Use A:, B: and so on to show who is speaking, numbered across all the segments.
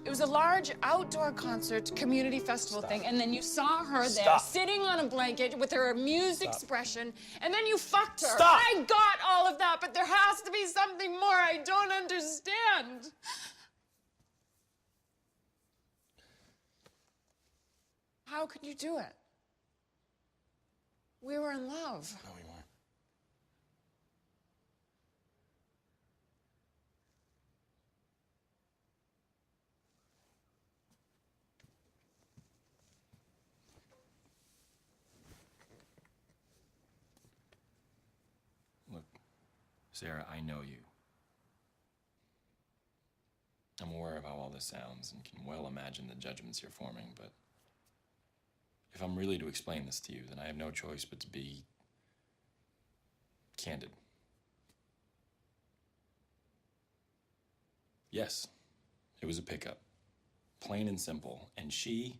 A: It was a large outdoor concert, community festival thing, and then you saw her there,
B: Stop.
A: sitting on a blanket with her amused expression, and then you fucked her.
B: Stop.
A: I got all of that, but there has to be something more I don't understand. How could you do it? We were in love.
B: No, we weren't. Look, Sarah, I know you. I'm aware of how all this sounds and can well imagine the judgments you're forming, but if I'm really to explain this to you, then I have no choice but to be candid. Yes, it was a pickup, plain and simple, and she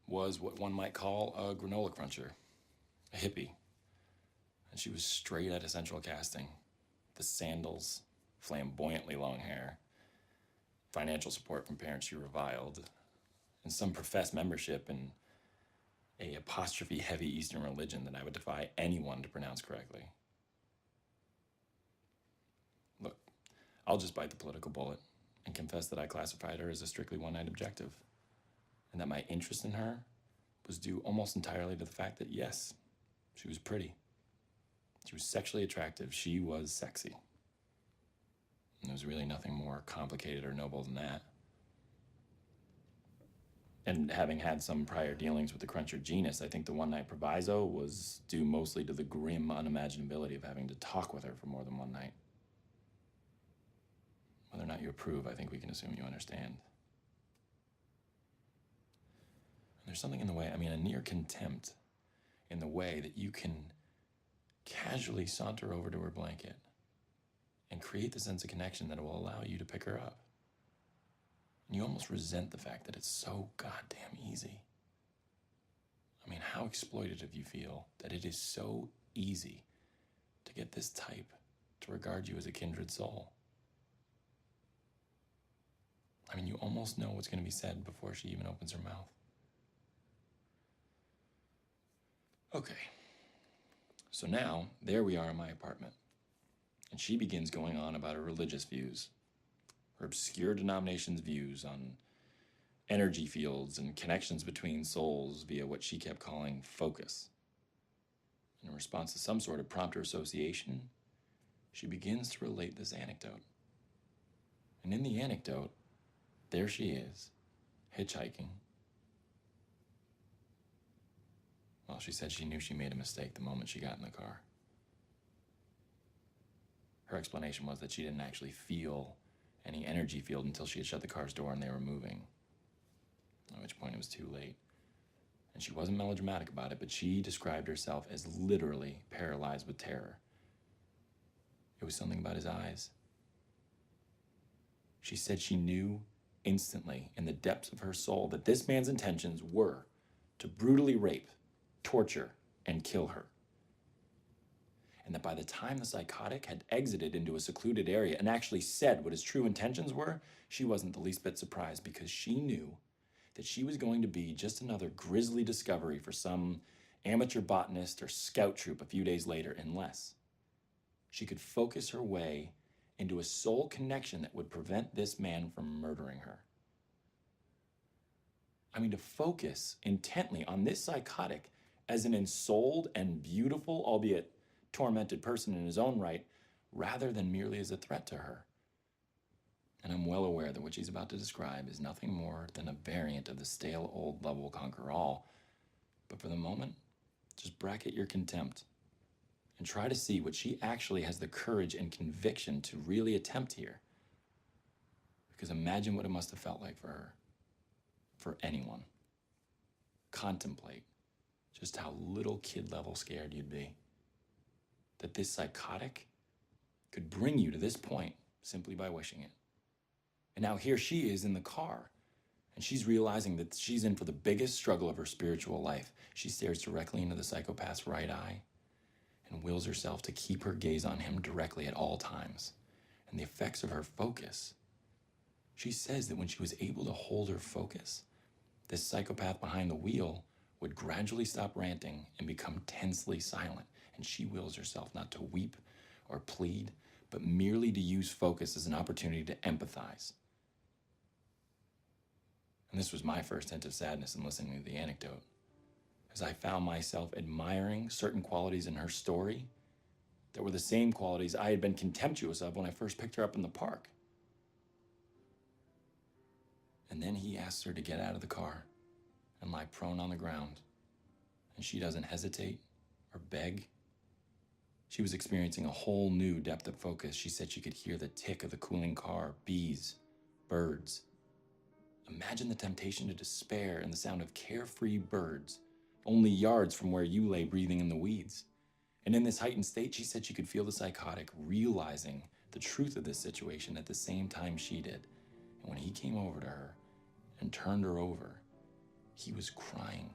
B: was what one might call a granola cruncher, a hippie. And she was straight out of Central Casting. The sandals, flamboyantly long hair, financial support from parents she reviled, and some professed membership in a apostrophe-heavy Eastern religion that I would defy anyone to pronounce correctly. Look, I'll just bite the political bullet and confess that I classified her as a strictly one-night objective, and that my interest in her was due almost entirely to the fact that, yes, she was pretty. She was sexually attractive. She was sexy. And there was really nothing more complicated or noble than that. And having had some prior dealings with the Cruncher genus, I think the one-night proviso was due mostly to the grim unimaginability of having to talk with her for more than one night. Whether or not you approve, I think we can assume you understand. And there's something in the way, a near contempt in the way that you can casually saunter over to her blanket and create the sense of connection that will allow you to pick her up. And you almost resent the fact that it's so goddamn easy. How exploitative you feel that it is so easy to get this type to regard you as a kindred soul. You almost know what's going to be said before she even opens her mouth. Okay. So now, there we are in my apartment. And she begins going on about her religious views, her obscure denomination's views on energy fields and connections between souls via what she kept calling focus. In response to some sort of prompter association, she begins to relate this anecdote. And in the anecdote, there she is, hitchhiking. Well, she said she knew she made a mistake the moment she got in the car. Her explanation was that she didn't actually feel any energy field until she had shut the car's door and they were moving. At which point it was too late. And she wasn't melodramatic about it, but she described herself as literally paralyzed with terror. It was something about his eyes. She said she knew instantly in the depths of her soul that this man's intentions were to brutally rape, torture, and kill her. And that by the time the psychotic had exited into a secluded area and actually said what his true intentions were, she wasn't the least bit surprised because she knew that she was going to be just another grisly discovery for some amateur botanist or scout troop a few days later, unless she could focus her way into a soul connection that would prevent this man from murdering her. To focus intently on this psychotic as an ensouled and beautiful, albeit tormented person in his own right, rather than merely as a threat to her. And I'm well aware that what she's about to describe is nothing more than a variant of the stale old love will conquer all. But for the moment, just bracket your contempt and try to see what she actually has the courage and conviction to really attempt here. Because imagine what it must have felt like for her, for anyone. Contemplate just how little kid-level scared you'd be. That this psychotic could bring you to this point simply by wishing it. And now here she is in the car, and she's realizing that she's in for the biggest struggle of her spiritual life. She stares directly into the psychopath's right eye and wills herself to keep her gaze on him directly at all times. And the effects of her focus She says that when she was able to hold her focus, this psychopath behind the wheel would gradually stop ranting and become tensely silent, and she wills herself not to weep or plead, but merely to use focus as an opportunity to empathize. And this was my first hint of sadness in listening to the anecdote, as I found myself admiring certain qualities in her story that were the same qualities I had been contemptuous of when I first picked her up in the park. And then he asks her to get out of the car and lie prone on the ground, and she doesn't hesitate or beg. She was experiencing a whole new depth of focus. She said she could hear the tick of the cooling car, bees, birds. Imagine the temptation to despair and the sound of carefree birds, only yards from where you lay breathing in the weeds. And in this heightened state, she said she could feel the psychotic realizing the truth of this situation at the same time she did. And when he came over to her and turned her over, he was crying.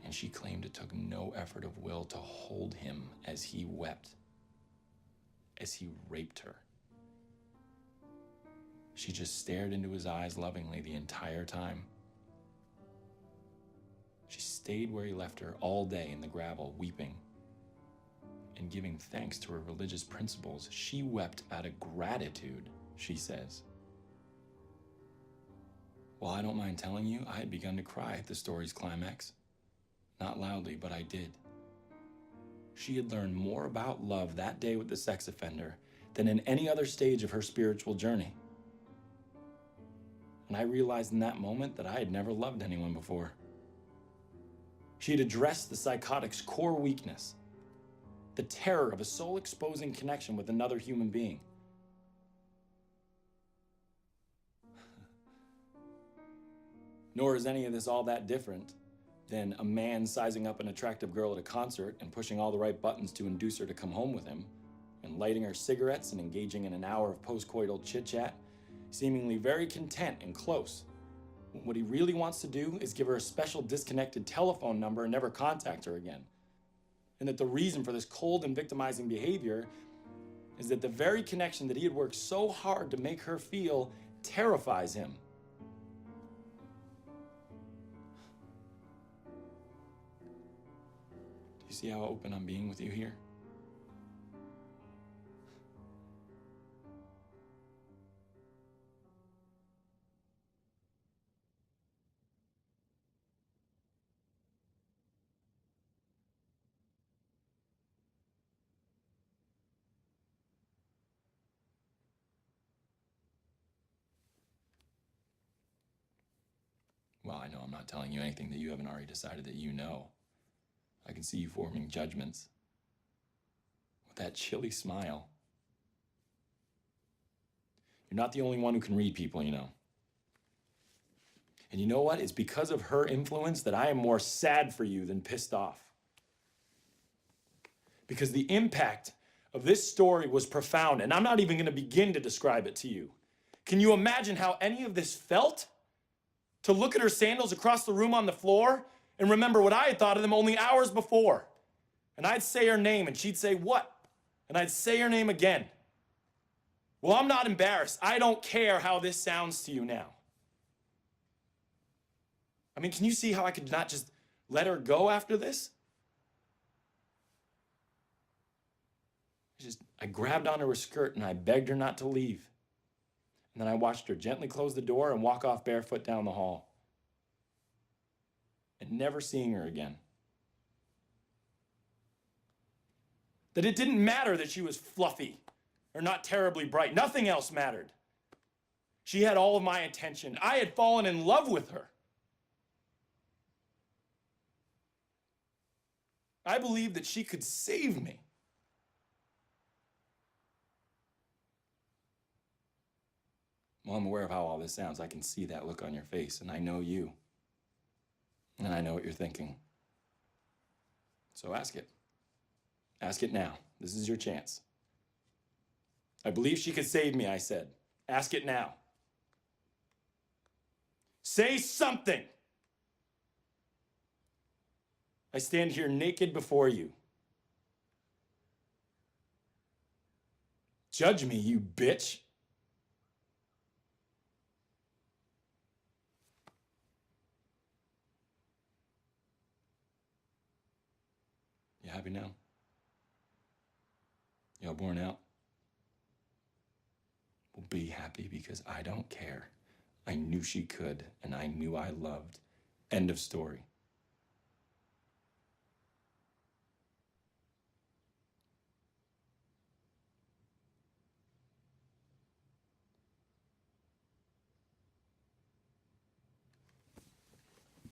B: And she claimed it took no effort of will to hold him as he wept, as he raped her. She just stared into his eyes lovingly the entire time. She stayed where he left her all day in the gravel, weeping and giving thanks to her religious principles. She wept out of gratitude, she says. Well, I don't mind telling you, I had begun to cry at the story's climax. Not loudly, but I did. She had learned more about love that day with the sex offender than in any other stage of her spiritual journey. And I realized in that moment that I had never loved anyone before. She had addressed the psychotic's core weakness, the terror of a soul-exposing connection with another human being. Nor is any of this all that different than a man sizing up an attractive girl at a concert and pushing all the right buttons to induce her to come home with him, and lighting her cigarettes and engaging in an hour of post-coital chit-chat, seemingly very content and close. What he really wants to do is give her a special disconnected telephone number and never contact her again. And that the reason for this cold and victimizing behavior is that the very connection that he had worked so hard to make her feel terrifies him. Do you see how open I'm being with you here? Well, I know I'm not telling you anything that you haven't already decided that you know. I can see you forming judgments. With that chilly smile. You're not the only one who can read people, you know. And you know what? It's because of her influence that I am more sad for you than pissed off. Because the impact of this story was profound, and I'm not even going to begin to describe it to you. Can you imagine how any of this felt? To look at her sandals across the room on the floor and remember what I had thought of them only hours before. And I'd say her name and she'd say, "What?" And I'd say her name again. Well, I'm not embarrassed. I don't care how this sounds to you now. I mean, can you see how I could not just let her go after this? I grabbed onto her skirt and I begged her not to leave. And then I watched her gently close the door and walk off barefoot down the hall. And never seeing her again. That it didn't matter that she was fluffy or not terribly bright. Nothing else mattered. She had all of my attention. I had fallen in love with her. I believed that she could save me. Well, I'm aware of how all this sounds. I can see that look on your face, and I know you. And I know what you're thinking. So ask it. Ask it now. This is your chance. I believe she could save me, I said. Ask it now. Say something! I stand here naked before you. Judge me, you bitch. You happy now? Y'all worn out? Well, be happy because I don't care. I knew she could, and I knew I loved. End of story.